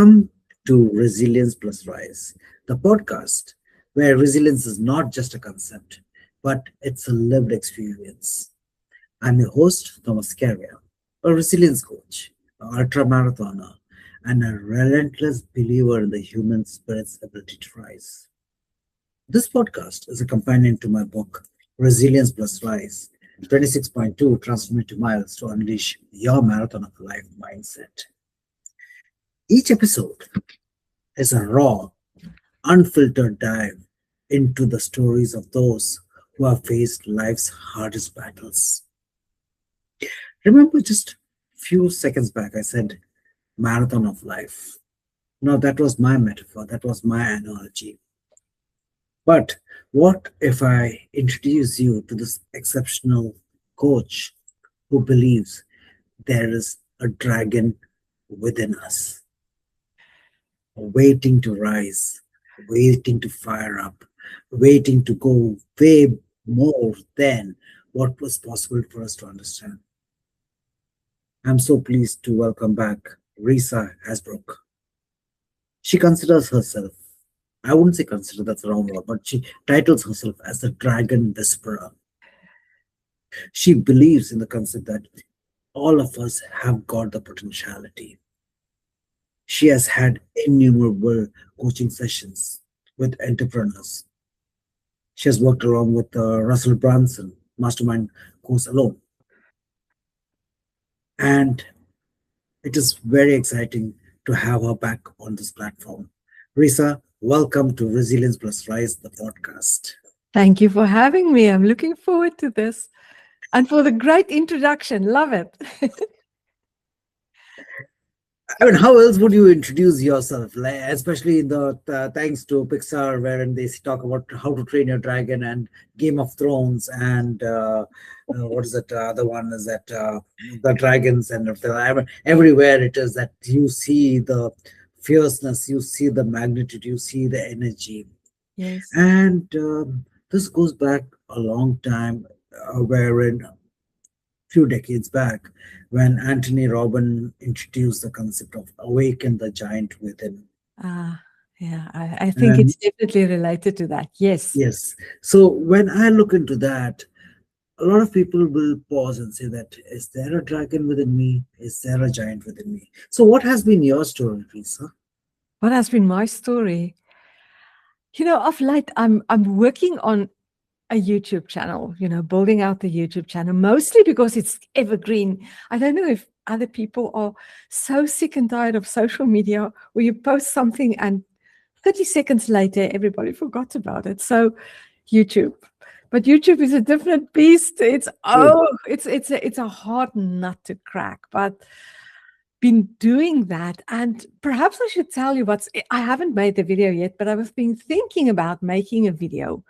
Welcome to Resilience plus Rise, the podcast where resilience is not just a concept, but it's a lived experience. I'm your host, Thomas Scaria, a resilience coach, an ultra marathoner, and a relentless believer in the human spirit's ability to rise. This podcast is a companion to my book, Resilience plus Rise 26.2 Transformative Miles to Unleash Your Marathon of Life Mindset. Each episode is a raw, unfiltered dive into the stories of those who have faced life's hardest battles. Remember just a few seconds back, I said marathon of life. Now, that was my metaphor, that was my analogy. But what if I introduce you to this exceptional coach who believes there is a dragon within us, waiting to rise, waiting to fire up, waiting to go way more than what was possible for us to understand? I'm so pleased to welcome back Risa Haasbroek. She considers herself, I wouldn't say consider, that's the wrong word, but she titles herself as the Dragon Whisperer. She believes in the concept that all of us have got the potentiality. She has had innumerable coaching sessions with entrepreneurs. She has worked along with Russell Brunson, mastermind course alone. And it is very exciting to have her back on this platform. Risa, welcome to Resilience plus Rise, the podcast. Thank you for having me. I'm looking forward to this and for the great introduction. Love it. I mean, how else would you introduce yourself? Like, especially in the thanks to Pixar, wherein they talk about How to Train Your Dragon and Game of Thrones, and what is it? The other one is that the dragons, and everywhere it is that you see the fierceness, you see the magnitude, you see the energy. Yes. And this goes back a long time, wherein few decades back, when Anthony Robbins introduced the concept of awaken the giant within. Yeah, I think it's definitely related to that. Yes. Yes. So when I look into that, a lot of people will pause and say that, is there a dragon within me? Is there a giant within me? So what has been your story, Risa? What has been my story? Of late, I'm working on a YouTube channel, building out the YouTube channel, mostly because it's evergreen. I don't know if other people are so sick and tired of social media where you post something and 30 seconds later, everybody forgot about it. So YouTube. But YouTube is a different beast. It's a hard nut to crack. But been doing that, and perhaps I should tell you I haven't made the video yet, but I've been thinking about making a video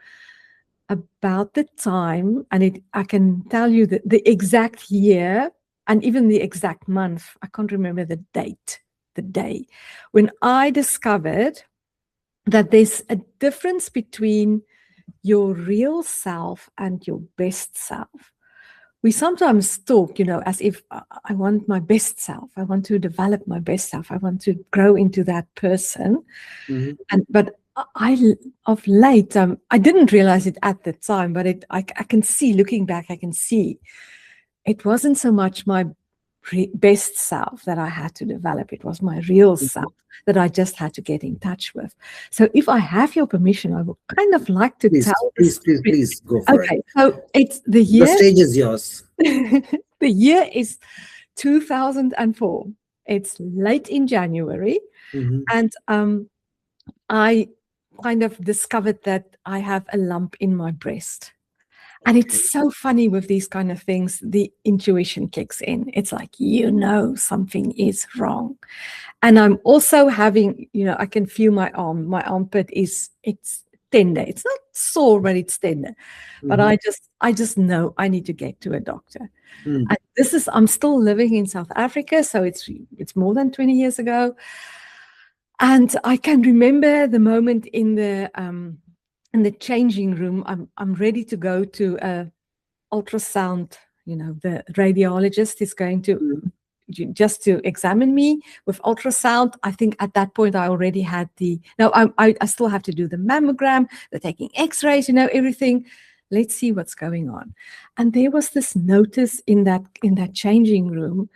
about the time, and I can tell you the exact year and even the exact month. I can't remember the date, the day, when I discovered that there's a difference between your real self and your best self. We sometimes talk, as if I want my best self. I want to develop my best self. I want to grow into that person. Mm-hmm. But of late, I didn't realize it at the time, but I can see, looking back, I can see it wasn't so much my best self that I had to develop. It was my real self that I just had to get in touch with. So if I have your permission, I would kind of like to tell this. Please go for it. Okay, so it's the year. The stage is yours. The year is 2004. It's late in January. Mm-hmm. And I kind of discovered that I have a lump in my breast. And it's so funny with these kind of things, the intuition kicks in. It's like, something is wrong. And I'm also having, I can feel my arm. My armpit it's tender. It's not sore, but it's tender. Mm-hmm. But I just know I need to get to a doctor. Mm. And I'm still living in South Africa, so it's more than 20 years ago. And I can remember the moment in the changing room. I'm ready to go to a ultrasound. The radiologist is going to just to examine me with ultrasound. I think at that point I already had I still have to do the mammogram, they're taking x-rays, everything. Let's see what's going on. And there was this notice in that changing room,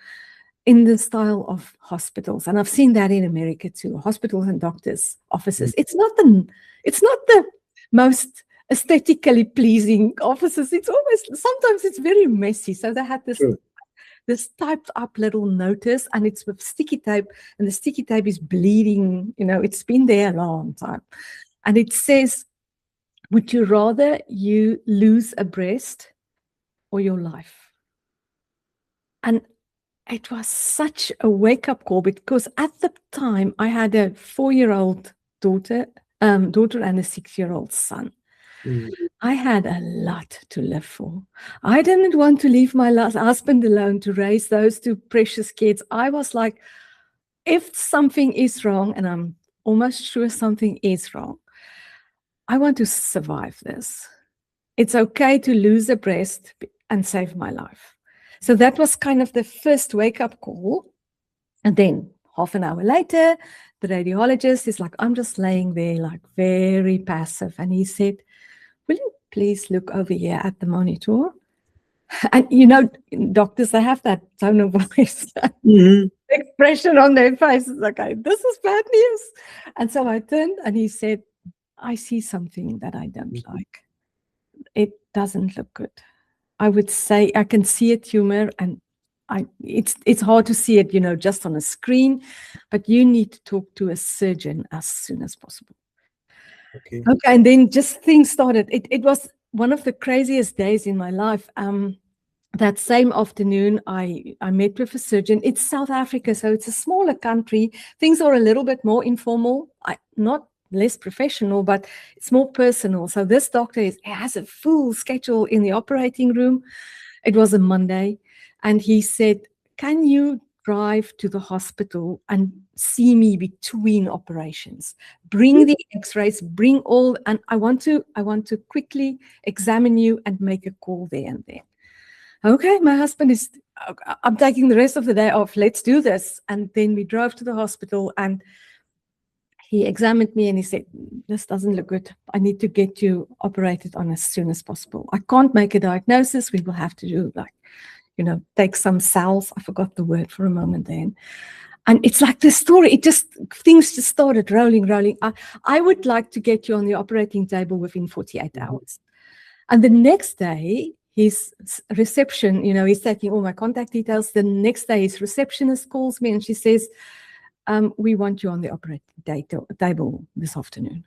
in the style of hospitals, and I've seen that in America too, hospitals and doctors' offices. It's not the most aesthetically pleasing offices. It's almost, sometimes it's very messy. So they had this typed up little notice, and it's with sticky tape, and the sticky tape is bleeding. It's been there a long time, and it says, "Would you rather you lose a breast or your life?" And it was such a wake-up call, because at the time I had a 4-year-old daughter and a 6-year-old son. I had a lot to live for. I didn't want to leave my husband alone to raise those two precious kids. I was like, if something is wrong, and I'm almost sure something is wrong, I want to survive this. It's okay to lose a breast and save my life. So that was kind of the first wake-up call. And then half an hour later, the radiologist is like, I'm just laying there, like very passive. And he said, "Will you please look over here at the monitor?" And doctors, they have that tone of voice, expression on their faces. Okay, this is bad news. And so I turned, and he said, "I see something that I don't like. It doesn't look good. I would say I can see a tumor, and it's hard to see it, just on a screen, but you need to talk to a surgeon as soon as possible." Okay, and then just things started. It was one of the craziest days in my life. That same afternoon, I met with a surgeon. It's South Africa, so it's a smaller country. Things are a little bit more informal, not less professional, but it's more personal. So this doctor has a full schedule in the operating room. It was a Monday, and he said, "Can you drive to the hospital and see me between operations? Bring the x-rays, bring all, and I want to quickly examine you and make a call there and then." Okay, my husband I'm taking the rest of the day off. Let's do this. And then we drove to the hospital, and he examined me, and he said, "This doesn't look good. I need to get you operated on as soon as possible. I can't make a diagnosis. We will have to do take some cells." I forgot the word for a moment then. And it's like the story, things just started rolling. I would like to get you on the operating table within 48 hours. And the next day, his reception, he's taking all my contact details. The next day, his receptionist calls me, and she says, "We want you on the operating table this afternoon.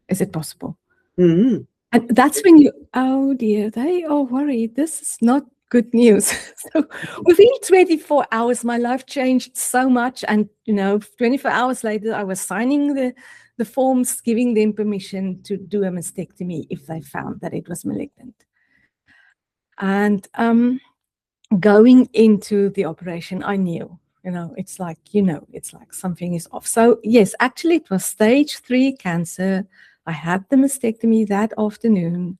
Is it possible?" And that's when oh dear, they are worried. This is not good news. So within 24 hours, my life changed so much. And, 24 hours later, I was signing the forms, giving them permission to do a mastectomy if they found that it was malignant. And going into the operation, I knew, it's like something is off. So yes, actually it was stage 3 cancer. I had the mastectomy that afternoon.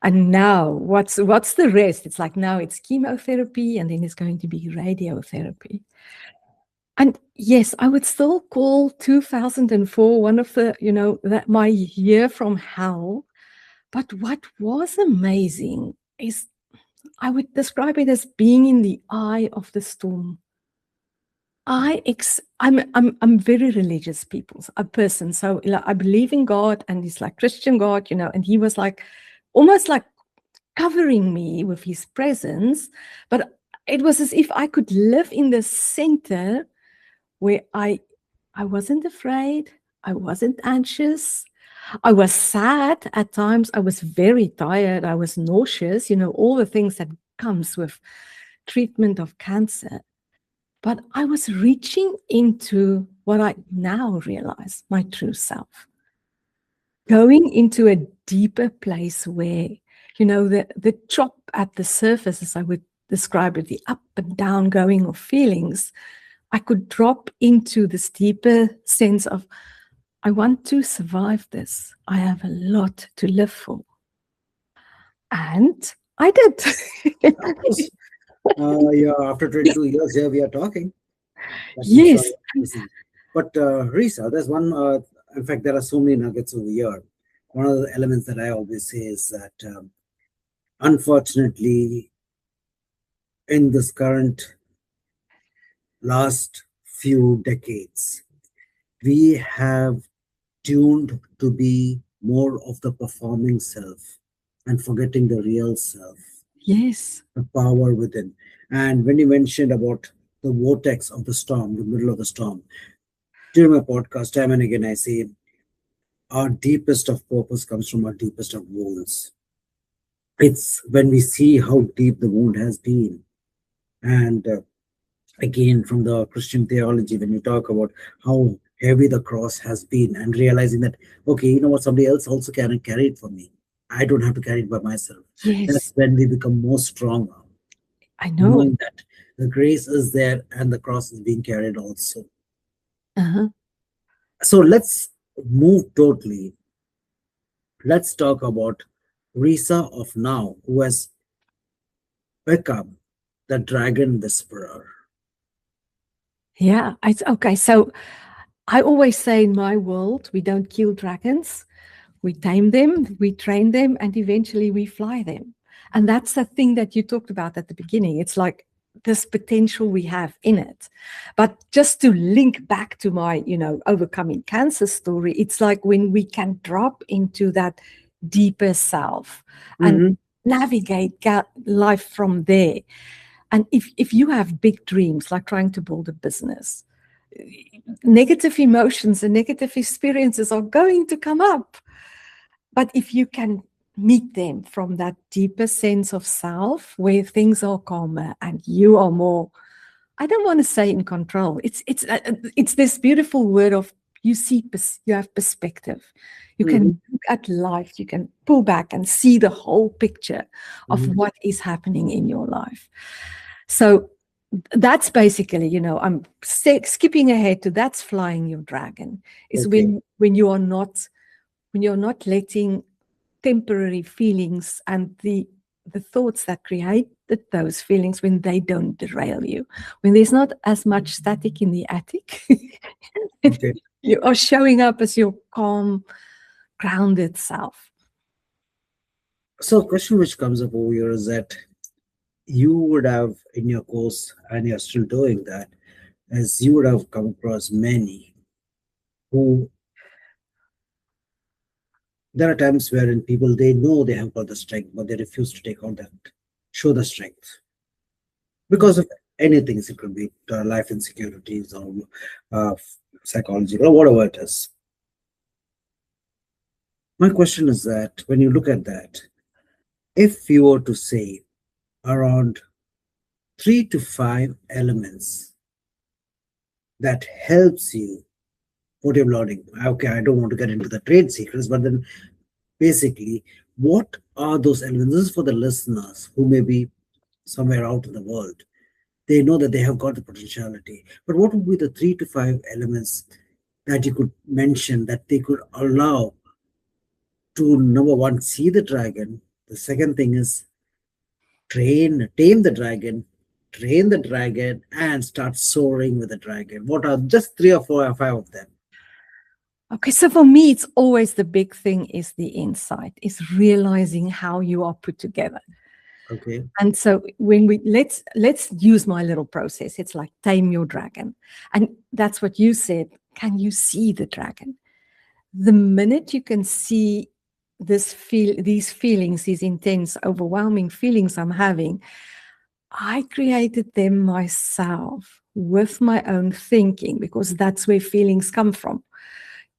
And now what's the rest? It's like, now it's chemotherapy, and then it's going to be radiotherapy. And yes, I would still call 2004 one of the, that my year from hell. But what was amazing is, I would describe it as being in the eye of the storm. I'm very religious a person. So I believe in God, and it's like Christian God, and he was like, almost like covering me with his presence. But it was as if I could live in the center where I wasn't afraid. I wasn't anxious. I was sad at times. I was very tired. I was nauseous, all the things that comes with treatment of cancer. But I was reaching into what I now realize, my true self. Going into a deeper place where, the chop at the surface, as I would describe it, the up and down going of feelings, I could drop into this deeper sense of, I want to survive this. I have a lot to live for. And I did. Yeah, after 22 years here, we are talking. That's for sure. Yes. Listen. But Risa, there's one, in fact, there are so many nuggets over here. One of the elements that I always say is that unfortunately, in this current last few decades, we have tuned to be more of the performing self and forgetting the real self, Yes. the power within. And when you mentioned about the vortex of the storm, the middle of the storm, during my podcast, time and again, I say our deepest of purpose comes from our deepest of wounds. It's when we see how deep the wound has been. And again, from the Christian theology, when you talk about how heavy the cross has been and realizing that, okay, you know what, somebody else also can carry it for me. I don't have to carry it by myself. That's Yes. when we become more stronger, I know. knowing that the grace is there and the cross is being carried also. Uh-huh. So let's move totally. Let's talk about Risa of now, who has become the dragon whisperer. Yeah. It's okay. So I always say in my world, we don't kill dragons. We tame them, we train them, and eventually we fly them. And that's the thing that you talked about at the beginning. It's like this potential we have in it. But just to link back to my, overcoming cancer story, it's like when we can drop into that deeper self and Mhm. navigate life from there. And if you have big dreams, like trying to build a business, negative emotions and negative experiences are going to come up. But if you can meet them from that deeper sense of self where things are calmer and you are more, I don't want to say in control. It's this beautiful word of you have perspective. You Mhm. can look at life, you can pull back and see the whole picture of Mhm. what is happening in your life. So that's basically, I'm skipping ahead to that's flying your dragon, is Okay. when you're not letting temporary feelings and the thoughts that created those feelings, when they don't derail you, when there's not as much static in the attic, Okay. you are showing up as your calm, grounded self. So, a question which comes up over here is that you would have in your course, and you're still doing that, as you would have come across many who there are times wherein people they know they have got the strength, but they refuse to take on that, show the strength because of anything. It could be life insecurities or uh, psychology or whatever it is. My question is that when you look at that, if you were to say around 3 to 5 elements that helps you what you're learning. Okay, I don't want to get into the trade secrets, but then basically, what are those elements? This is for the listeners who may be somewhere out in the world. They know that they have got the potentiality. But what would be the 3 to 5 elements that you could mention that they could allow to number one, see the dragon. The second thing is tame the dragon, train the dragon, and start soaring with the dragon. What are just 3 or 4 or 5 of them? Okay, so for me, it's always the big thing is the insight, is realizing how you are put together. Okay. And so when let's use my little process. It's like tame your dragon. And that's what you said. Can you see the dragon? The minute you can see these feelings, these intense, overwhelming feelings I'm having, I created them myself with my own thinking, because that's where feelings come from.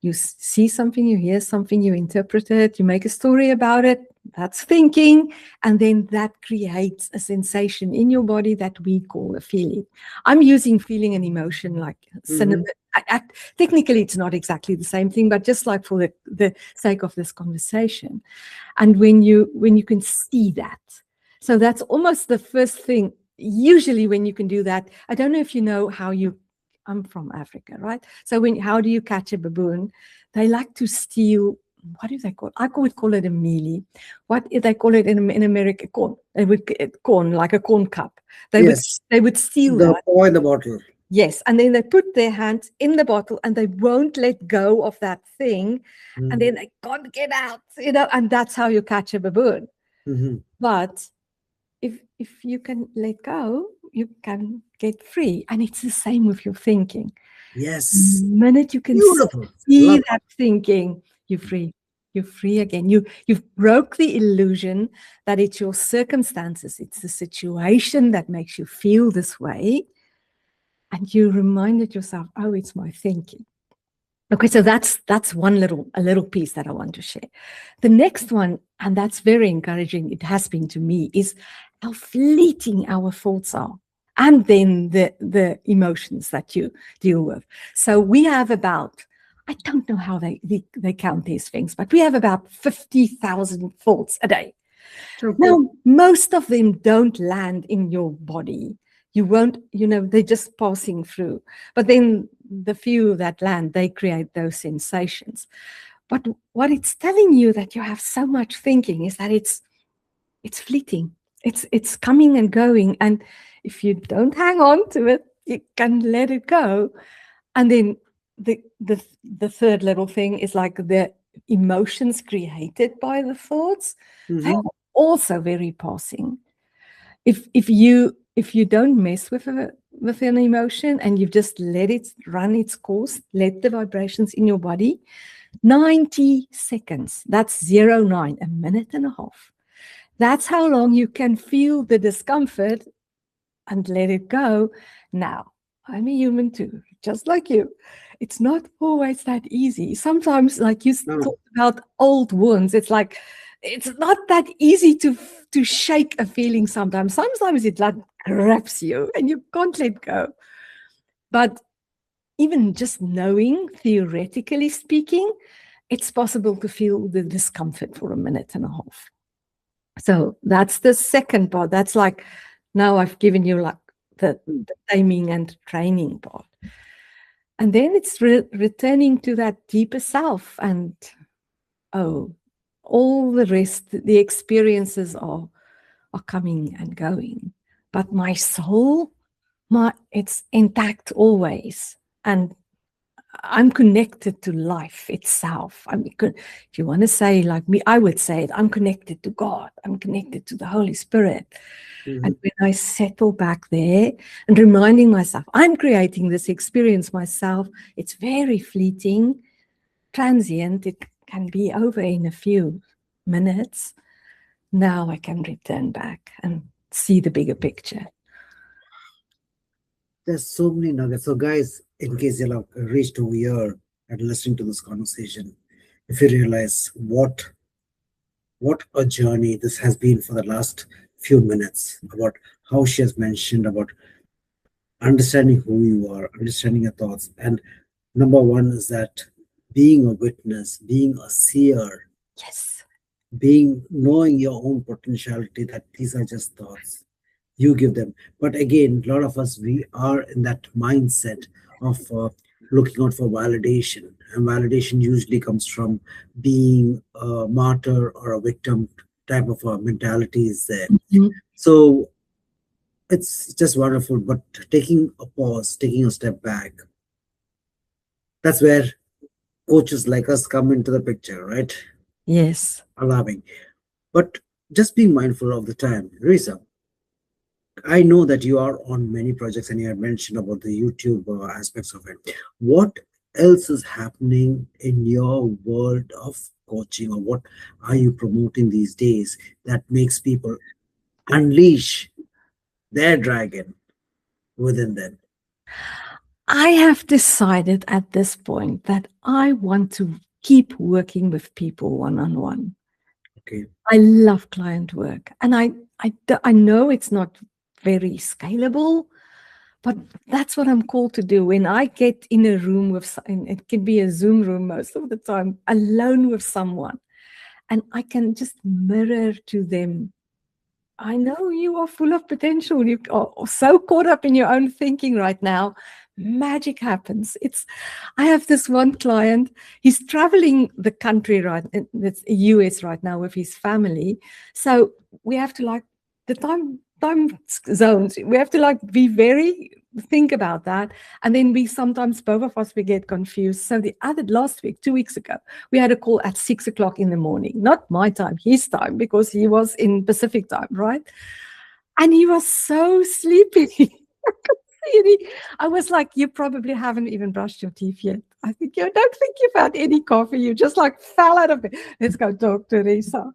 You see something, you hear something, you interpret it, you make a story about it. That's thinking. And then that creates a sensation in your body that we call a feeling. I'm using feeling and emotion like Mm-hmm. synonym. Technically, it's not exactly the same thing, but just like for the sake of this conversation. And when you can see that, so that's almost the first thing. Usually, when you can do that, I don't know if you know how you. I'm from Africa, right? So how do you catch a baboon? They like to steal what do they call it? I would call it a mealie. What they call it in America? Corn. They would corn, like a corn cup. They would Yes, they would steal the that. paw in the bottle. Yes, and then they put their hands in the bottle and they won't let go of that thing, and Mm-hmm. then they can't get out. And that's how you catch a baboon. Mm-hmm. But if you can let go, you can get free. And it's the same with your thinking. Yes, The minute you can beautiful. see Love that thinking, you're free. You're free again. You've broke the illusion that it's your circumstances, it's the situation that makes you feel this way. And you reminded yourself, oh, it's my thinking. Okay, so that's a little piece that I want to share. The next one, and that's very encouraging, it has been to me, is how fleeting our thoughts are. And then the emotions that you deal with. So we have about, I don't know how they count these things, but we have about 50,000 thoughts a day. it. Okay. Now, most of them don't land in your body. You won't, they're just passing through. But then the few that land, they create those sensations. But what it's telling you that you have so much thinking is that it's fleeting. It's coming and going. And if you don't hang on to it, you can let it go. And then the third little thing is like the emotions created by the thoughts. They're Mm-hmm. also very passing. If you don't mess with an emotion and you just let it run its course, let the vibrations in your body, 90 seconds, that's 09, a minute and a half. That's how long you can feel the discomfort and let it go. Now, I'm a human too, just like you. It's not always that easy. Sometimes, like you No, talked about old wounds, it's like it's not that easy to shake a feeling sometimes. Sometimes it like grabs you and you can't let go. But even just knowing, theoretically speaking, it's possible to feel the discomfort for a minute and a half. So that's the second part. That's like, now I've given you like the taming and training part. And then it's returning to that deeper self. And oh, all the rest, the experiences are coming and going. But my soul, it's intact always. And I'm connected to life itself. I mean, if you want to say like me, I would say it, I'm connected to God. I'm connected to the Holy Spirit. mm-hmm. And when I settle back there and reminding myself, I'm creating this experience myself, it's very fleeting, transient. It can be over in a few minutes. Now I can return back and see the bigger picture. There's so many nuggets. So, guys, in case you're like reached over here and listening to this conversation, if you realize what a journey this has been for the last few minutes, about how she has mentioned about understanding who you are, understanding your thoughts, and number one is that being a witness, being a seer, Yes. being knowing your own potentiality, that these are just thoughts you give them. But again, a lot of us, we are in that mindset of looking out for validation, and validation usually comes from being a martyr or a victim type of a mentality is there. Mhm. So it's just wonderful, but taking a pause, taking a step back, that's where coaches like us come into the picture, right? Yes. Allowing, but just being mindful of the time. Risa, I know that you are on many projects and you had mentioned about the YouTube aspects of it. What else is happening in your world of coaching, or what are you promoting these days that makes people unleash their dragon within them? I have decided at this point that I want to keep working with people one-on-one. Okay. I love client work, and I know it's not very scalable, but that's what I'm called to do. When I get in a room with, and it can be a Zoom room most of the time, alone with someone, and I can just mirror to them, I know you are full of potential. You are so caught up in your own thinking right now, magic happens. I have this one client, he's traveling the country it's US right now with his family. So we have to like the time zones, we have to like be very think about that. And then we sometimes both of us we get confused. So the other last week, 2 weeks ago, we had a call at 6 o'clock in the morning, not my time, his time, because he was in Pacific time, right? And he was so sleepy. Really, I was like, you probably haven't even brushed your teeth yet. I think you don't think you've had any coffee. You just like fell out of it. Let's go talk to Risa.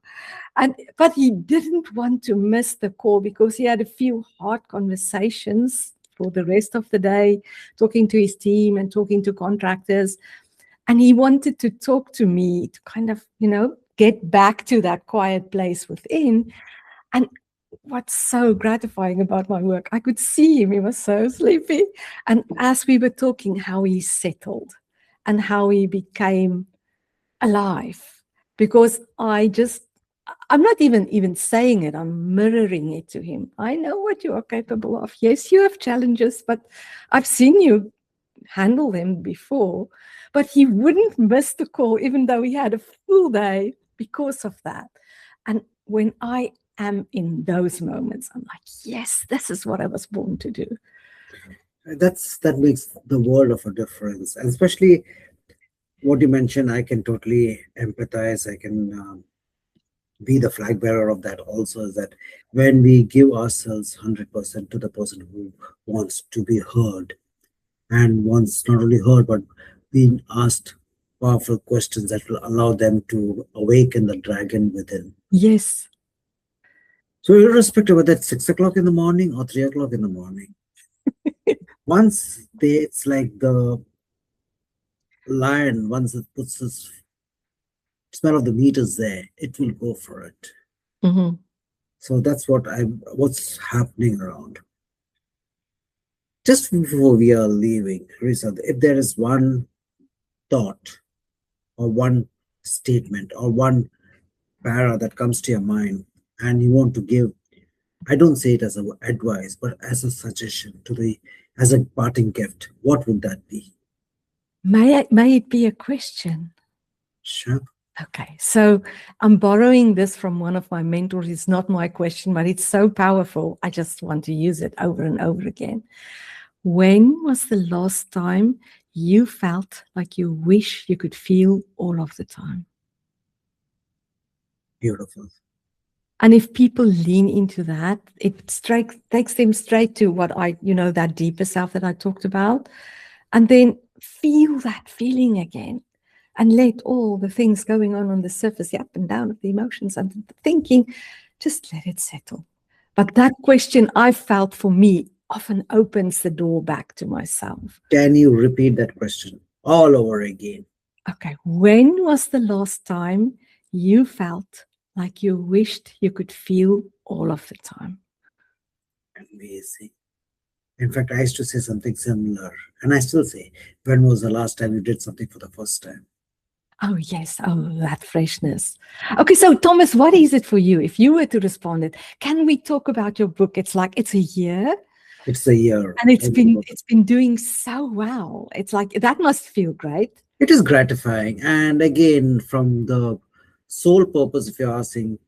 But he didn't want to miss the call because he had a few hard conversations for the rest of the day, talking to his team and talking to contractors. And he wanted to talk to me to kind of, get back to that quiet place within. And what's so gratifying about my work, I could see him, he was so sleepy. And as we were talking, how he settled and how he became alive. Because I'm not even saying it, I'm mirroring it to him. I know what you are capable of. Yes, you have challenges, but I've seen you handle them before. But he wouldn't miss the call, even though he had a full day because of that. And when I am in those moments, I'm like, yes, this is what I was born to do. That makes the world of a difference, and especially what you mentioned, I can totally empathize. I can be the flag bearer of that also, is that when we give ourselves 100% to the person who wants to be heard and wants not only heard but being asked powerful questions that will allow them to awaken the dragon within. Yes. So irrespective of whether it's 6 o'clock in the morning or 3 o'clock in the morning, it's like the lion, once it puts its smell of the meat is there, it will go for it. Mm-hmm. So that's what's happening around. Just before we are leaving, Risa, if there is one thought or one statement or one para that comes to your mind and you want to give, I don't say it as an advice, but as a suggestion as a parting gift, what would that be? May it be a question? Sure. Okay, so I'm borrowing this from one of my mentors. It's not my question, but it's so powerful. I just want to use it over and over again. When was the last time you felt like you wish you could feel all of the time? Beautiful. And if people lean into that, it takes them straight to what that deeper self that I talked about. And then feel that feeling again. And let all the things going on the surface, the up and down of the emotions and the thinking, just let it settle. But that question I felt for me often opens the door back to myself. Can you repeat that question all over again? Okay. When was the last time you felt like you wished you could feel all of the time? Amazing. In fact, I used to say something similar, and I still say, when was the last time you did something for the first time? Oh, yes. Oh, that freshness. Okay, so Thomas, what is it for you? If you were to respond it, can we talk about your book? It's like it's a year. It's a year. And it's been doing so well. It's like that must feel great. It is gratifying. And again, from the sole purpose, if you're asking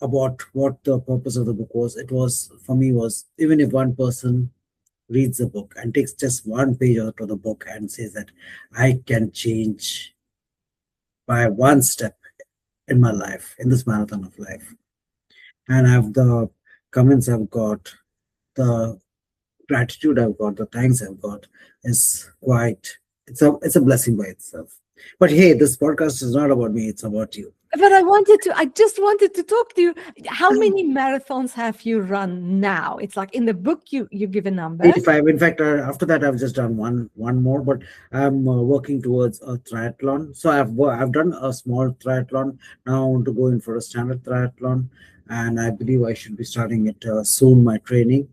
about what the purpose of the book was, it was, for me, was even if one person reads the book and takes just one page out of the book and says that I can change by one step in my life, in this marathon of life. And the comments I've got, the gratitude I've got, the thanks I've got is it's a blessing by itself. But hey, this podcast is not about me, it's about you. But I just wanted to talk to you. How many marathons have you run now? It's like in the book, you give a number. 85. In fact, after that, I've just done one more, but I'm working towards a triathlon. So I've done a small triathlon. Now I want to go in for a standard triathlon. And I believe I should be starting it soon, my training,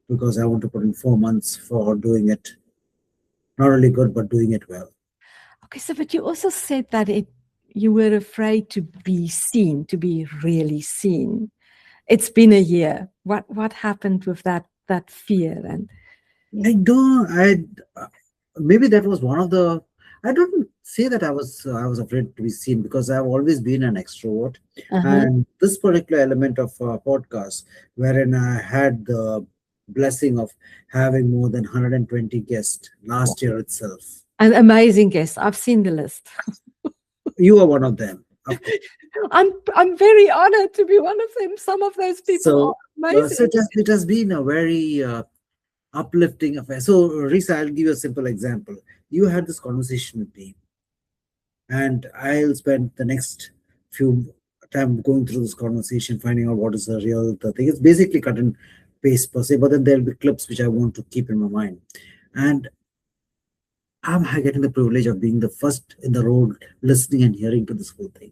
because I want to put in 4 months for doing it not only good, but doing it well. Okay, so but you also said that you were afraid to be seen, to be really seen. It's been a year. What happened with that fear then? I don't. Maybe that was one of the. I don't say that I was afraid to be seen because I've always been an extrovert, Uh-huh. and this particular element of podcast, wherein I had the blessing of having more than 120 guests last year itself. An amazing guest. I've seen the list. You are one of them, of course. I'm very honored to be one of them. Some of those people are So, so amazing. it has been a very uplifting affair. So, Risa, I'll give you a simple example. You had this conversation with me, and I'll spend the next few time going through this conversation, finding out what is the real the thing. It's basically cut and paste per se, but then there'll be clips which I want to keep in my mind. And I'm getting the privilege of being the first in the road, listening and hearing to this whole thing.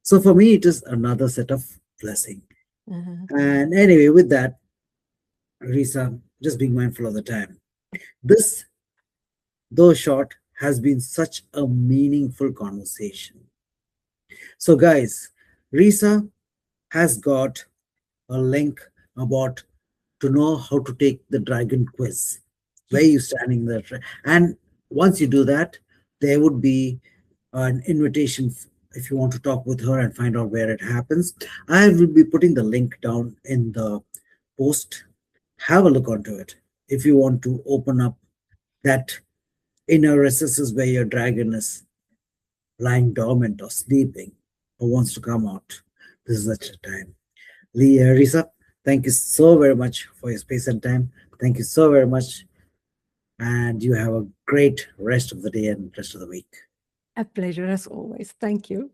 So for me, it is another set of blessing. Uh-huh. And anyway, with that, Risa, just being mindful of the time. This, though short, has been such a meaningful conversation. So, guys, Risa has got a link about to know how to take the dragon quiz. Where Yes. you standing there? And once you do that, there would be an invitation if you want to talk with her and find out where it happens. I will be putting the link down in the post. Have a look onto it. If you want to open up that inner recesses where your dragon is lying dormant or sleeping or wants to come out, this is such a time. Risa, thank you so very much for your space and time. Thank you so very much. And you have a great rest of the day and rest of the week. A pleasure as always. Thank you.